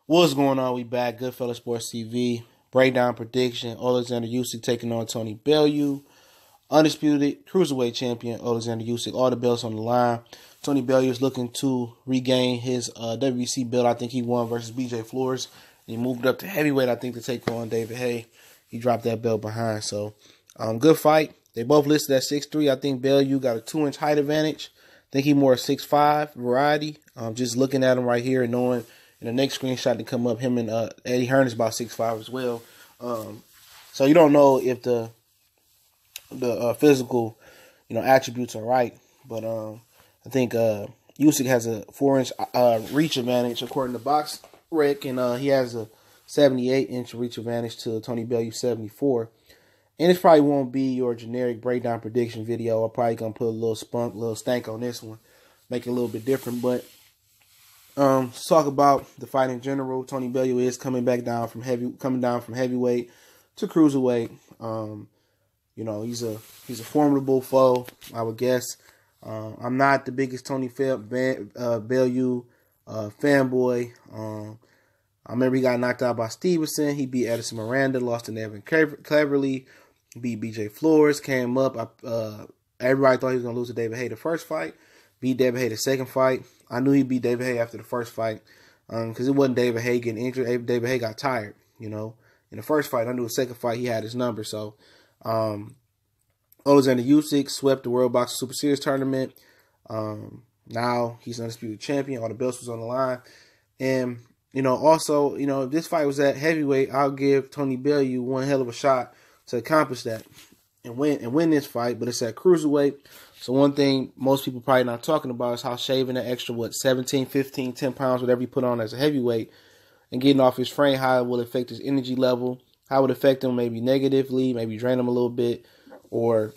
What's going on? We back. Goodfellas Sports TV. Breakdown prediction. Oleksandr Usyk taking on Tony Bellew. Undisputed Cruiserweight champion Oleksandr Usyk. All the belts on the line. Tony Bellew is looking to regain his WBC belt. I think he won versus BJ Flores. He moved up to heavyweight, I think, to take on David Haye. He dropped that belt behind. So, good fight. They both listed at 6'3". I think Bellew got a 2-inch height advantage. I think he more 6'5" variety. Just looking at him right here and knowing in the next screenshot to come up, him and Eddie Hearn is about 6'5" as well. So you don't know if the physical, attributes are right. But I think Usyk has a 4-inch reach advantage according to Box Rec, and he has a 78-inch reach advantage to Tony Bellew 74. And this probably won't be your generic breakdown prediction video. I'm probably gonna put a little stank on this one, make it a little bit different. But let's talk about the fight in general. Tony Bellew is coming down from heavyweight to cruiserweight. He's a formidable foe, I would guess. I'm not the biggest Tony Bellew fanboy. I remember he got knocked out by Stevenson. He beat Edison Miranda, lost to Evan Cleverly, beat BJ Flores, came up. Everybody thought he was going to lose to David Haye the first fight. Beat David Haye the second fight. I knew he beat David Haye after the first fight because it wasn't David Haye getting injured. David Haye got tired, In the first fight, I knew the second fight he had his number. So, Oleksandr Usyk swept the World Boxing Super Series tournament. Now he's undisputed champion. All the belts was on the line. And, also, if this fight was at heavyweight, I'll give Tony Bellew one hell of a shot to accomplish that and win this fight. But it's at cruiserweight. So one thing most people probably not talking about is how shaving an extra, 17, 15, 10 pounds, whatever you put on as a heavyweight, and getting off his frame, how it will affect his energy level, how it would affect him maybe negatively, maybe drain him a little bit, or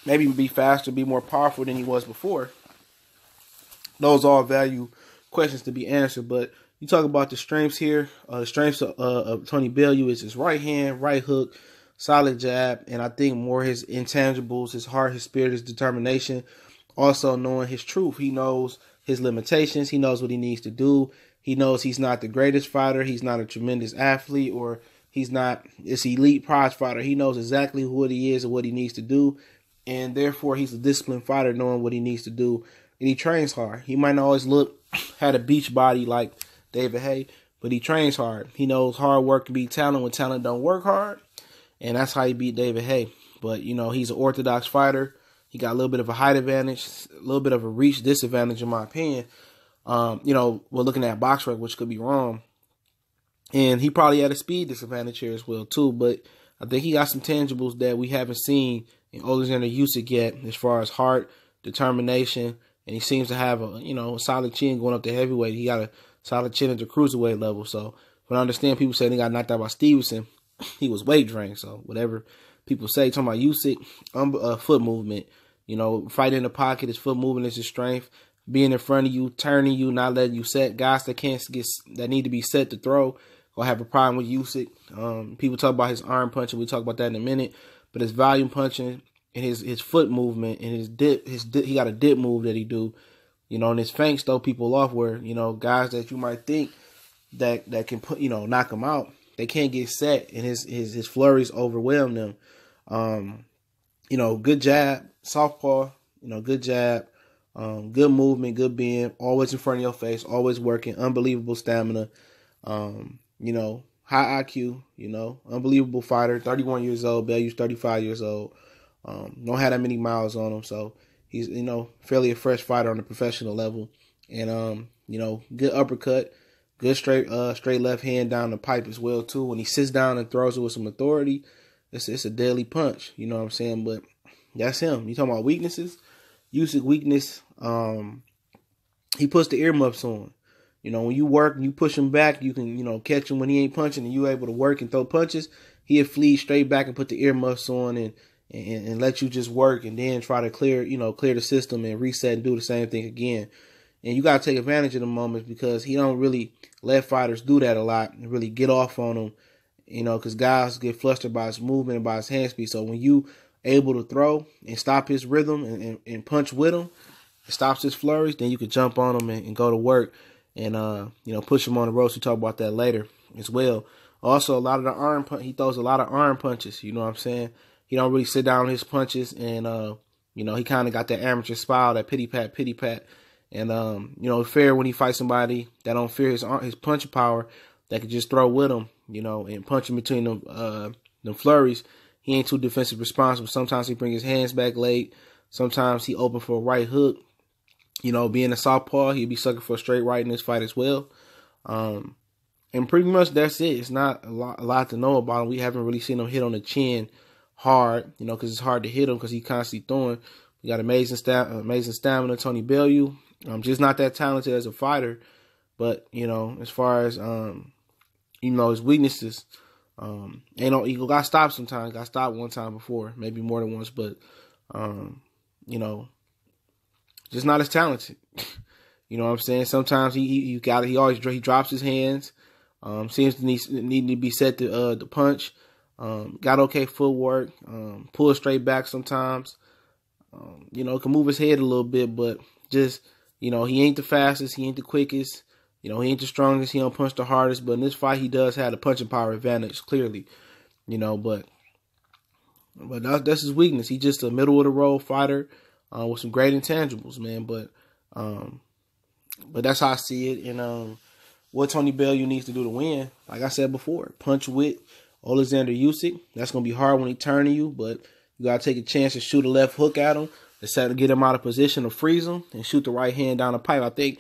maybe be faster, be more powerful than he was before. Those are all value questions to be answered. But you talk about the strengths here. The strengths of Tony Bellew is his right hand, right hook, solid jab, and I think more his intangibles, his heart, his spirit, his determination. Also knowing his truth. He knows his limitations. He knows what he needs to do. He knows he's not the greatest fighter. He's not a tremendous athlete, or he's not this elite prize fighter. He knows exactly what he is and what he needs to do, and therefore he's a disciplined fighter knowing what he needs to do, and he trains hard. He might not always had a beach body like David Haye, but he trains hard. He knows hard work can beat talent when talent don't work hard. And that's how he beat David Haye. But, he's an orthodox fighter. He got a little bit of a height advantage, a little bit of a reach disadvantage, in my opinion. We're looking at box rec, which could be wrong. And he probably had a speed disadvantage here as well, too. But I think he got some tangibles that we haven't seen in Oleksandr Usyk yet, as far as heart, determination. And he seems to have a solid chin going up to heavyweight. He got a solid chin at the cruiserweight level. So, when I understand people saying he got knocked out by Stevenson, he was weight drained. So whatever people say, talking about Usyk, foot movement, fighting in the pocket, his foot movement is his strength. Being in front of you, turning you, not letting you set. Guys that need to be set to throw or have a problem with Usyk. People talk about his arm punching. We'll talk about that in a minute. But his volume punching and his foot movement and his dip, he got a dip move that he do. And his feints throw people off where, guys that you might think that can put, knock him out, they can't get set, and his flurries overwhelm them. Good jab, southpaw, good jab, good movement, good being, always in front of your face, always working, unbelievable stamina, high IQ, unbelievable fighter, 31 years old, Bellew's 35 years old, don't have that many miles on him, so he's, fairly a fresh fighter on the professional level, and, good uppercut, good straight left hand down the pipe as well, too. When he sits down and throws it with some authority, it's a deadly punch. You know what I'm saying? But that's him. You talking about weaknesses? Usyk weakness, he puts the earmuffs on. When you work and you push him back, you can, catch him when he ain't punching and you able to work and throw punches. He'll flee straight back and put the earmuffs on and let you just work and then try to clear the system and reset and do the same thing again. And you got to take advantage of the moments because he don't really let fighters do that a lot and really get off on him, because guys get flustered by his movement and by his hand speed. So when you able to throw and stop his rhythm and punch with him, it stops his flurries, then you can jump on him and go to work. and push him on the ropes. We talk about that later as well. Also, a lot of the he throws a lot of arm punches. You know what I'm saying? He don't really sit down on his punches, and he kind of got that amateur style, that pity pat, and fair when he fights somebody that don't fear his punching power, that could just throw with him, and punch him between them flurries. He ain't too defensive responsible. Sometimes he bring his hands back late. Sometimes he open for a right hook. Being a southpaw, he'd be sucking for a straight right in this fight as well. And pretty much that's it. It's not a lot to know about him. We haven't really seen him hit on the chin hard, because it's hard to hit him because he constantly throwing. We got amazing stamina, Tony Bellew. Just not that talented as a fighter, but as far as his weaknesses, he got stopped sometimes. Got stopped one time before, maybe more than once, but just not as talented. You know what I'm saying? Sometimes he drops his hands. Seems to need to be set to punch. Got okay footwork. Pull straight back sometimes. Can move his head a little bit, but just he ain't the fastest. He ain't the quickest. He ain't the strongest. He don't punch the hardest. But in this fight, he does have the punching power advantage clearly. But that's his weakness. He's just a middle of the road fighter with some great intangibles, man. But that's how I see it. And what Tony Bellew needs to do to win, like I said before, punch with Oleksandr Usyk. That's gonna be hard when he turns you, but you gotta take a chance to shoot a left hook at him to get him out of position to freeze him and shoot the right hand down the pipe. I think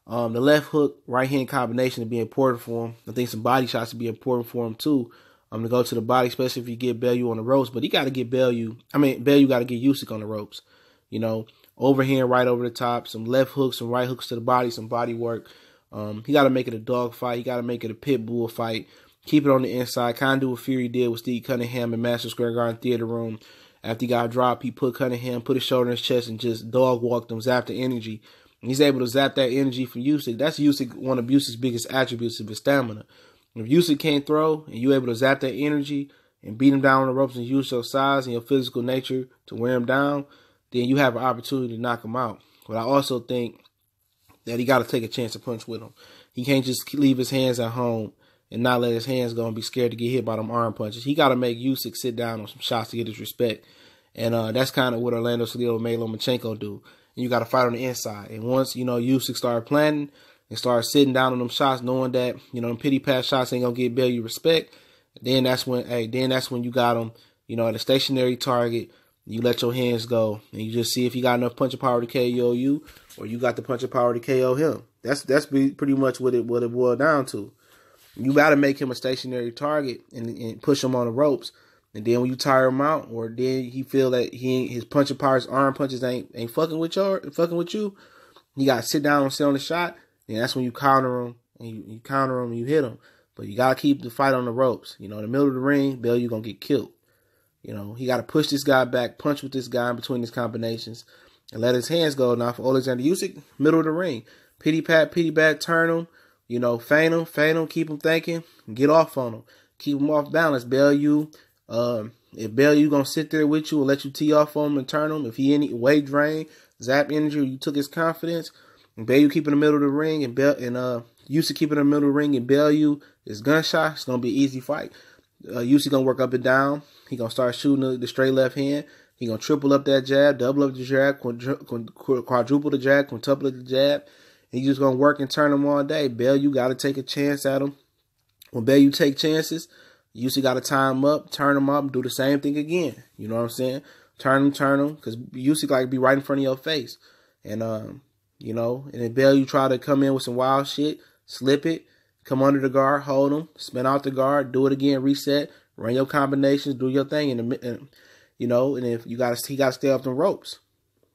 the left hook right hand combination would be important for him. I think some body shots would be important for him too. To go to the body, especially if you get Bellew on the ropes. But he got to get Bellew got to get Usyk on the ropes. Overhand right over the top, some left hooks, some right hooks to the body, some body work. He got to make it a dog fight. He got to make it a pit bull fight. Keep it on the inside. Kind of do what Fury did with Steve Cunningham in Madison Square Garden Theater Room. After he got dropped, he put Cunningham, put his shoulder in his chest, and just dog walked him, zapped the energy. And he's able to zap that energy from Usyk. That's one of Usyk's biggest attributes of his stamina. If Usyk can't throw and you're able to zap that energy and beat him down on the ropes and use your size and your physical nature to wear him down, then you have an opportunity to knock him out. But I also think that he got to take a chance to punch with him. He can't just leave his hands at home and not let his hands go and be scared to get hit by them arm punches. He got to make Usyk sit down on some shots to get his respect. And that's kind of what Orlando Salido made Lomachenko do. And you got to fight on the inside. And once, Usyk started planning and started sitting down on them shots, knowing that, them pity pat shots ain't going to get Bellew respect, then that's when you got him, at a stationary target. You let your hands go, and you just see if you got enough punching power to KO you, or you got the punching power to KO him. That's pretty much what it boiled down to. You got to make him a stationary target and push him on the ropes. And then when you tire him out, or then he feel that his punching power, his arm punches ain't fucking with you, you got to sit down and sit on the shot. And that's when you counter him, and you counter him and you hit him. But you got to keep the fight on the ropes. In the middle of the ring, Bellew going to get killed. He got to push this guy back, punch with this guy in between his combinations, and let his hands go. Now for Oleksandr Usyk, middle of the ring. Pity back, turn him. Feint him, keep him thinking, and get off on him. Keep him off balance. Bellew, if Bellew going to sit there with you and let you tee off on him and turn him, if he any weight drain, zap energy, or you took his confidence, and Bellew keep in the middle of the ring, and Usyk keep in the middle of the ring, and Bellew is gunshot, it's going to be an easy fight. Usyk going to work up and down. He going to start shooting the straight left hand. He going to triple up that jab, double up the jab, quadruple the jab, quintuple the jab. He just going to work and turn him all day. Bellew got to take a chance at him. When Bellew take chances, Usyk got to tie him up, turn him up, and do the same thing again. You know what I'm saying? Turn him, because Usyk like to be right in front of your face. And, and if Bellew try to come in with some wild shit, slip it, come under the guard, hold him, spin out the guard, do it again, reset, run your combinations, do your thing, and if he got to stay off the ropes.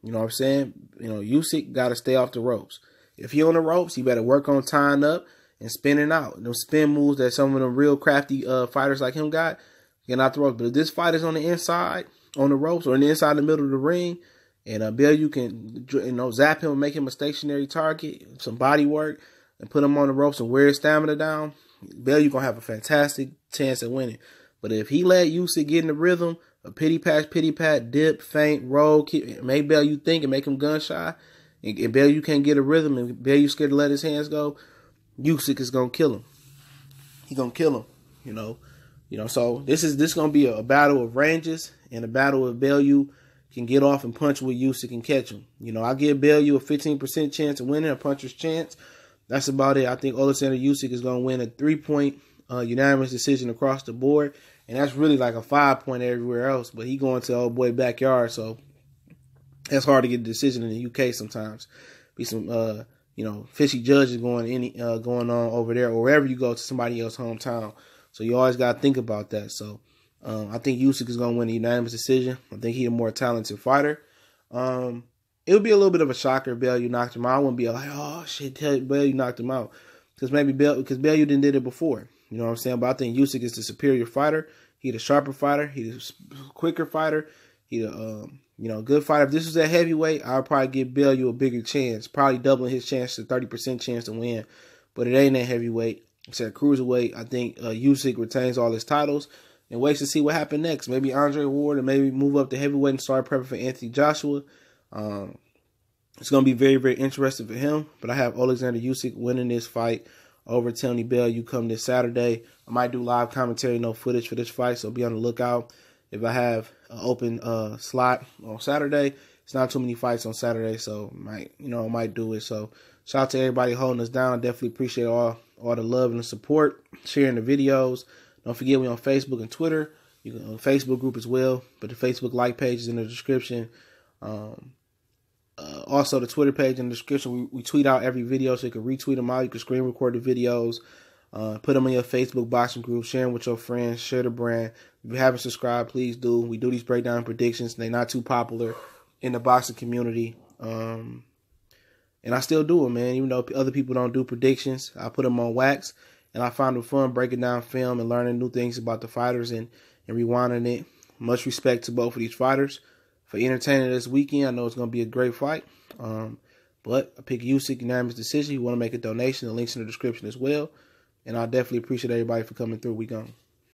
You know what I'm saying? Usyk got to stay off the ropes. If he on the ropes, he better work on tying up and spinning out. Those spin moves that some of the real crafty fighters like him got, get out the ropes. But if this fighter's on the inside, on the ropes, or in the inside, the middle of the ring, and Bellew can zap him and make him a stationary target, some body work, and put him on the ropes and wear his stamina down, Bellew gonna have a fantastic chance at winning. But if he let Usyk get in the rhythm, a pity pat, dip, feint, roll, make Bellew think and make him gun shy, and Bellew can't get a rhythm, and Bellew scared to let his hands go, Usyk is gonna kill him. He gonna kill him. So this is gonna be a battle of ranges and a battle of Bellew can get off and punch with Usyk and catch him. I give Bellew a 15% chance of winning, a puncher's chance. That's about it. I think Oleksandr Usyk is gonna win a 3-point unanimous decision across the board, and that's really like a 5-point everywhere else. But he going to old boy backyard, so that's hard to get a decision in the UK sometimes. Be some fishy judges going on over there, or wherever you go to somebody else's hometown. So you always got to think about that. So I think Usyk is going to win a unanimous decision. I think he's a more talented fighter. It would be a little bit of a shocker if Bellew knocked him out. I wouldn't be like, oh shit, Bellew knocked him out, because Bellew didn't did it before. You know what I'm saying? But I think Usyk is the superior fighter. He's the sharper fighter. He's the quicker fighter. He's a good fighter. If this was at heavyweight, I would probably give Bellew a bigger chance, probably doubling his chance to 30% chance to win. But it ain't at heavyweight. It's at cruiserweight. I think Usyk retains all his titles and waits to see what happens next. Maybe Andre Ward, and maybe move up to heavyweight and start prepping for Anthony Joshua. It's going to be very, very interesting for him. But I have Oleksandr Usyk winning this fight over Tony Bellew come this Saturday. I might do live commentary, no footage for this fight, so be on the lookout. If I have an open slot on Saturday, it's not too many fights on Saturday, so I might do it. So shout out to everybody holding us down. I definitely appreciate all the love and the support, sharing the videos. Don't forget we on Facebook and Twitter. You can on Facebook group as well, but the Facebook like page is in the description. Also, the Twitter page in the description. We tweet out every video, so you can retweet them out. You can screen record the videos. Put them in your Facebook boxing group. Share them with your friends. Share the brand. If you haven't subscribed, please do. We do these breakdown predictions. They're not too popular in the boxing community. And I still do them, man. Even though other people don't do predictions, I put them on wax. And I find it fun breaking down film and learning new things about the fighters and rewinding it. Much respect to both of these fighters for entertaining this weekend. I know it's going to be a great fight. But I pick Usyk unanimous decision. You want to make a donation. The link's in the description as well. And I definitely appreciate everybody for coming through. We gone.